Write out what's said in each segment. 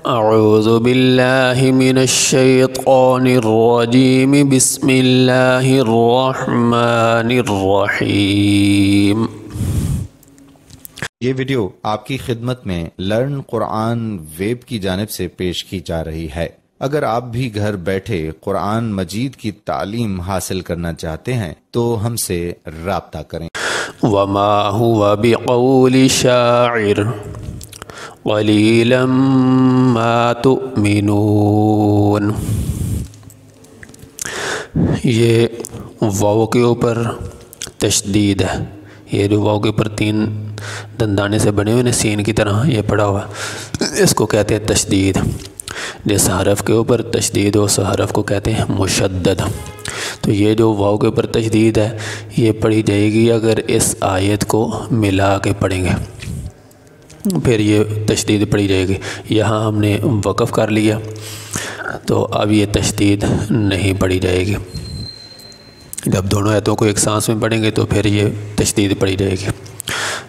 اعوذ باللہ من الشیطان الرجیم بسم اللہ الرحمن الرحیم۔ یہ ویڈیو آپ کی خدمت میں لرن قرآن ویب کی جانب سے پیش کی جا رہی ہے۔ اگر آپ بھی گھر بیٹھے قرآن مجید کی تعلیم حاصل کرنا چاہتے ہیں تو ہم سے رابطہ کریں۔ وما هو بقول شاعر قلیلا ما تؤمنون۔ یہ واو کے اوپر تشدید ہے، یہ جو واو کے اوپر 3 دندانے سے بنے ہوئے سین کی طرح یہ پڑا ہوا، اس کو کہتے ہیں تشدید۔ جس حرف کے اوپر تشدید ہو اس حرف کو کہتے ہیں مشدد۔ تو یہ جو واو کے اوپر تشدید ہے یہ پڑھی جائے گی اگر اس آیت کو ملا کے پڑھیں گے، پھر یہ تشدید پڑھی جائے گی۔ یہاں ہم نے وقف کر لیا تو اب یہ تشدید نہیں پڑھی جائے گی۔ جب دونوں آیتوں کو ایک سانس میں پڑھیں گے تو پھر یہ تشدید پڑھی جائے گی۔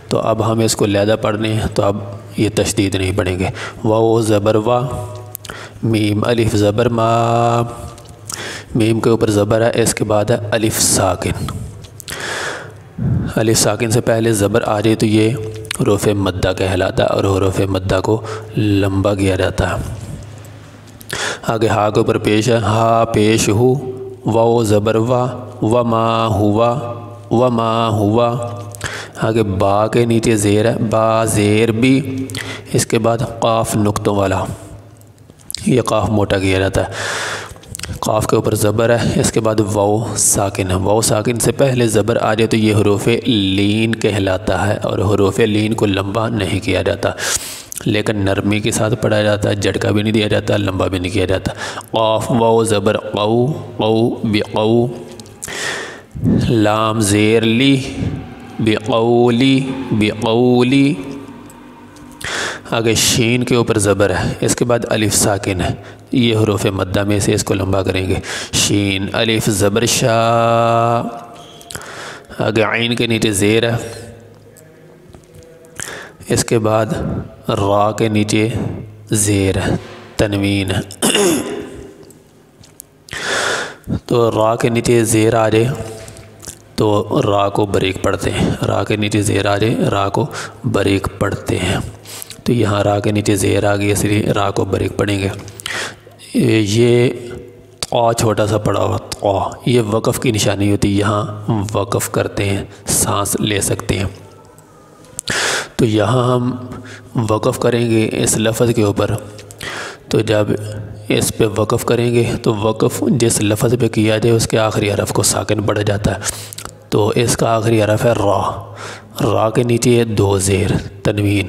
تو اب ہم اس کو علیحدہ پڑھنے ہیں تو اب یہ تشدید نہیں پڑھیں گے۔ واو زبر وا، میم الف زبر ما، میم کے اوپر زبر ہے، اس کے بعد ہے الف ساکن۔ الف ساکن سے پہلے زبر آ جائے تو یہ حروف مدہ کہلاتا ہے اور حروف مدہ کو لمبا کیا جاتا ہے۔ آگے ہا کے اوپر پیش ہے، ہا پیش ہو، واو زبر وا، وما ہوا، وما ہوا۔ آگے با کے نیچے زیر ہے، با زیر بھی، اس کے بعد قاف نقطوں والا، یہ قاف موٹا کیا جاتا ہے۔ قاف کے اوپر زبر ہے، اس کے بعد واو ساکن ہے، واو ساکن سے پہلے زبر آ جائے تو یہ حروف لین کہلاتا ہے اور حروف لین کو لمبا نہیں کیا جاتا، لیکن نرمی کے ساتھ پڑھا جاتا ہے، جھٹکا بھی نہیں دیا جاتا، لمبا بھی نہیں کیا جاتا۔ قاف واو زبر قو، قو بقو، لام زیر لی، بقولی، بقولی۔ آگے شین کے اوپر زبر ہے، اس کے بعد الف ساکن ہے، یہ حروف مدہ میں سے اس کو لمبا کریں گے، شین الف زبر شا۔ آگے عین کے نیچے زیر ہے، اس کے بعد را کے نیچے زیر ہے، تنوین ہے۔ تو را کے نیچے زیر آ جائے تو را کو بریک پڑھتے ہیں، را کے نیچے زیر آ جائے را کو بریک پڑھتے ہیں۔ تو یہاں را کے نیچے زیر آ گئی، اس لیے را کو بریک پڑھیں گے۔ یہ قا چھوٹا سا پڑا ہوا قا، یہ وقف کی نشانی ہوتی ہے، یہاں وقف کرتے ہیں، سانس لے سکتے ہیں۔ تو یہاں ہم وقف کریں گے اس لفظ کے اوپر، تو جب اس پہ وقف کریں گے تو وقف جس لفظ پہ کیا جائے اس کے آخری حرف کو ساکن پڑھا جاتا ہے۔ تو اس کا آخری حرف ہے را، را کے نیچے 2 زیر، تنوین۔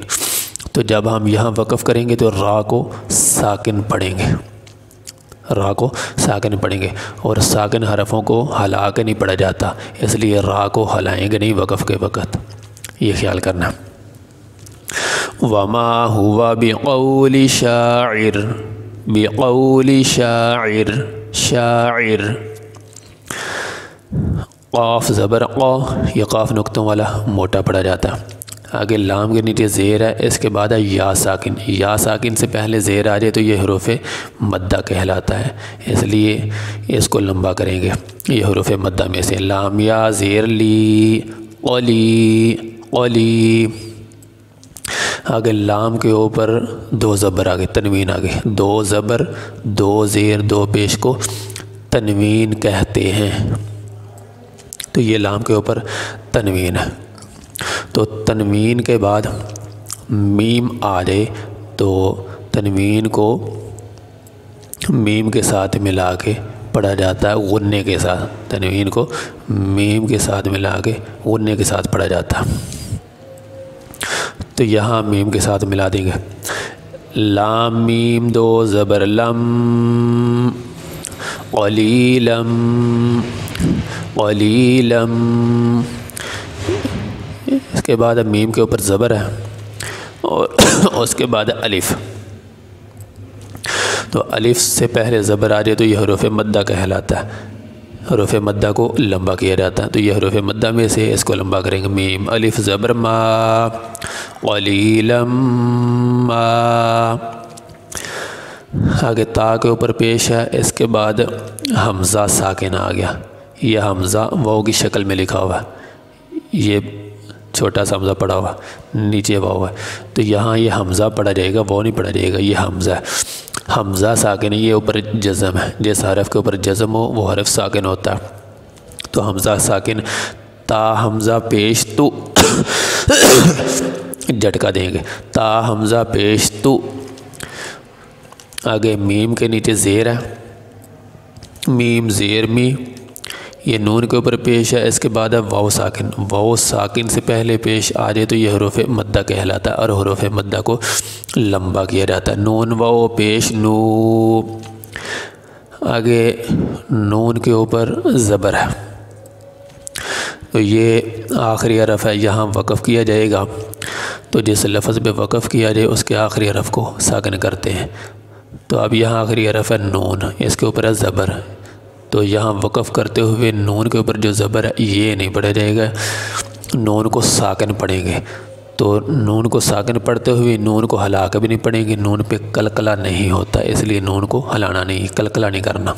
تو جب ہم یہاں وقف کریں گے تو را کو ساکن پڑھیں گے، را کو ساکن پڑھیں گے، اور ساکن حرفوں کو ہلا کے نہیں پڑھا جاتا، اس لیے را کو ہلائیں گے نہیں وقف کے وقت، یہ خیال کرنا۔ وما ہوا بقول شاعر، بقول شاعر، شاعر۔ قاف زبر قا، یہ قاف نقطوں والا موٹا پڑھا جاتا ہے۔ آگے لام کے نیچے زیر ہے، اس کے بعد ہے یا ساکن، یا ساکن سے پہلے زیر آ جائے تو یہ حروف مدہ کہلاتا ہے، اس لیے اس کو لمبا کریں گے، یہ حروف مدہ میں سے۔ لام یا زیر لی، قلی، قلی۔ آگے لام کے اوپر 2 زبر آگے، تنوین آگے، 2 زبر 2 زیر 2 پیش کو تنوین کہتے ہیں۔ تو یہ لام کے اوپر تنوین ہے، تو تنوین کے بعد میم آ جائے تو تنوین کو میم کے ساتھ ملا کے پڑھا جاتا ہے، غنّے کے ساتھ، تنوین کو میم کے ساتھ ملا کے غنّے کے ساتھ پڑھا جاتا ہے۔ تو یہاں میم کے ساتھ ملا دیں گے، لام میم 2 زبر لم، قلیلم، قلیلم۔ اس کے بعد میم کے اوپر زبر ہے اور اس کے بعد الف، تو الف سے پہلے زبر آ جائے تو یہ حروف مدہ کہلاتا ہے، حروف مدہ کو لمبا کیا جاتا ہے، تو یہ حروف مدہ میں سے اس کو لمبا کریں گے، میم الف زبر ما، قلیلا ما۔ آگے تا کے اوپر پیش ہے، اس کے بعد حمزہ ساکن آ گیا، یہ حمزہ واو کی شکل میں لکھا ہوا ہے، یہ چھوٹا سا حمزہ پڑا ہوا نیچے واو ہے، تو یہاں یہ حمزہ پڑھا جائے گا، واو نہیں پڑھا جائے گا، یہ حمزہ ہے، حمزہ ساکن ہے، یہ اوپر جزم ہے، جس حرف کے اوپر جزم ہو وہ حرف ساکن ہوتا ہے، تو حمزہ ساکن، تا حمزہ پیش تو جھٹکا دیں گے، تا حمزہ پیش تو، آگے میم کے نیچے زیر ہے، میم زیر می، یہ نون کے اوپر پیش ہے، اس کے بعد ہے واو ساکن، واو ساکن سے پہلے پیش آ جائے تو یہ حروف مدہ کہلاتا ہے، اور حروف مدہ کو لمبا کیا جاتا ہے، نون واو پیش نو، آگے نون کے اوپر زبر ہے، تو یہ آخری حرف ہے، یہاں وقف کیا جائے گا، تو جس لفظ پہ وقف کیا جائے اس کے آخری حرف کو ساکن کرتے ہیں، تو اب یہاں آخری حرف ہے نون، اس کے اوپر ہے زبر، تو یہاں وقف کرتے ہوئے نون کے اوپر جو زبر ہے یہ نہیں پڑھا جائے گا، نون کو ساکن پڑھیں گے، تو نون کو ساکن پڑھتے ہوئے نون کو ہلا کے بھی نہیں پڑھیں گے، نون پہ قلقلہ نہیں ہوتا، اس لیے نون کو ہلانا نہیں، قلقلہ نہیں کرنا،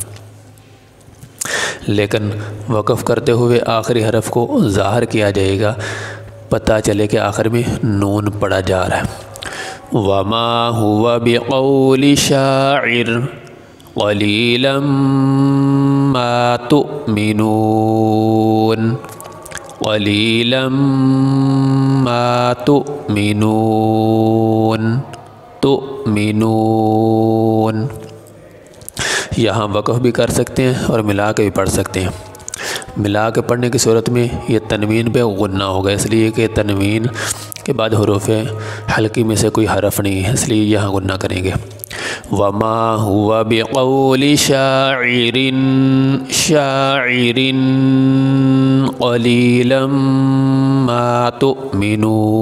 لیکن وقف کرتے ہوئے آخری حرف کو ظاہر کیا جائے گا، پتہ چلے کہ آخر میں نون پڑھا جا رہا ہے، وَمَا هُوَ بِقَوْلِ شَاعِرٍ قَلِيلًا مَا تُؤْمِنُونَ قَلِيلًا مَا تُؤْمِنُونَ تُؤْمِنُونَ، یہاں وقف بھی کر سکتے ہیں اور ملا کے بھی پڑھ سکتے ہیں، ملا کے پڑھنے کی صورت میں یہ تنوین پہ غنہ ہوگا، اس لیے کہ تنوین کے بعد حروف حلقی میں سے کوئی حرف نہیں ہے، اس لیے یہاں غنہ کریں گے، وَمَا هُوَ بِقَوْلِ شَاعِرٍ قَلِيلًا مَا تُؤْمِنُونَ۔